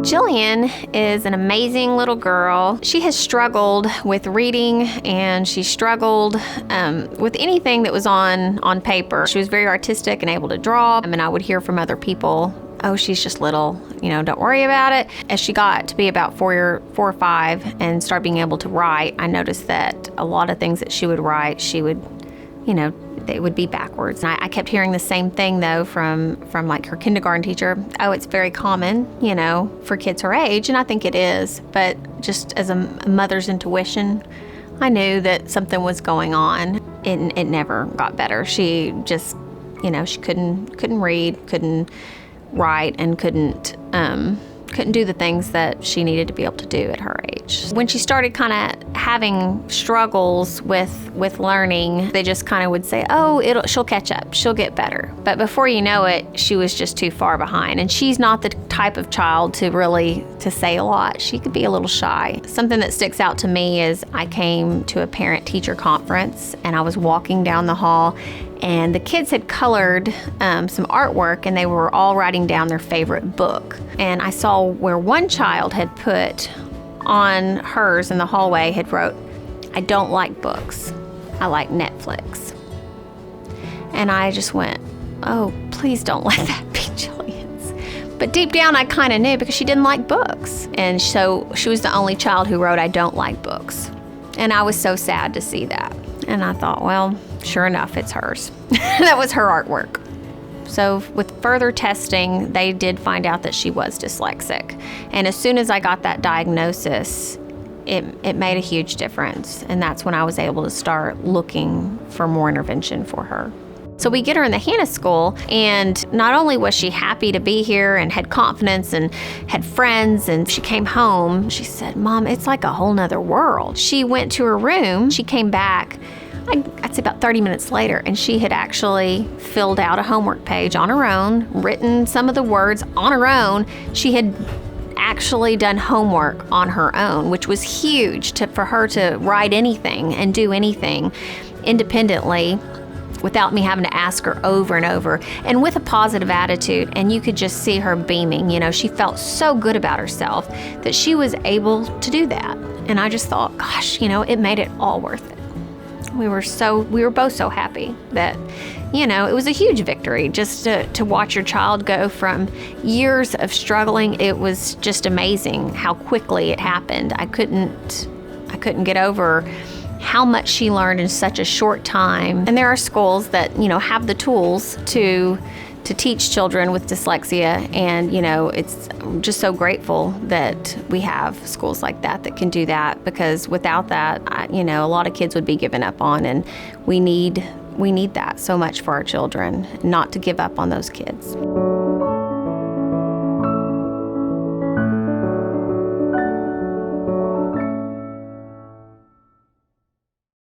Jillian is an amazing little girl. She has struggled with reading, and she struggled with anything that was on paper. She was very artistic and able to draw, and I would hear from other people, oh, she's just little, don't worry about it. As she got to be about 4 or 5 and started being able to write, I noticed that a lot of things that she would write, she would, they would be backwards. And I kept hearing the same thing though from like her kindergarten teacher. Oh, it's very common, for kids her age, and I think it is. But just as a mother's intuition, I knew that something was going on. It never got better. She just, she couldn't read, couldn't write, and couldn't do the things that she needed to be able to do at her age. When she started kind of having struggles with learning, they just kind of would say, oh, she'll catch up, she'll get better. But before you know it, she was just too far behind. And she's not the type of child to say a lot. She could be a little shy. Something that sticks out to me is I came to a parent-teacher conference, and I was walking down the hall, and the kids had colored some artwork, and they were all writing down their favorite book. And I saw where one child had put on hers in the hallway, had wrote, I don't like books, I like Netflix. And I just went, oh, please don't let that be Jillian's. But deep down I kind of knew, because she didn't like books. And so she was the only child who wrote, I don't like books. And I was so sad to see that. And I thought, well, sure enough, it's hers. That was her artwork. So with further testing, they did find out that she was dyslexic. And as soon as I got that diagnosis, it made a huge difference. And that's when I was able to start looking for more intervention for her. So we get her in the Hannah School, and not only was she happy to be here and had confidence and had friends, and she came home, she said, Mom, it's like a whole nother world. She went to her room, she came back, I'd say about 30 minutes later, and she had actually filled out a homework page on her own, written some of the words on her own. She had actually done homework on her own, which was huge for her to write anything and do anything independently without me having to ask her over and over, and with a positive attitude. And you could just see her beaming. She felt so good about herself that she was able to do that. And I just thought, gosh, it made it all worth it. We were both so happy that, it was a huge victory just to watch your child go from years of struggling. It was just amazing how quickly it happened. I couldn't get over how much she learned in such a short time. And there are schools that, have the tools to teach children with dyslexia, and it's just so grateful that we have schools like that can do that, because without that, a lot of kids would be given up on, and we need that so much for our children, not to give up on those kids.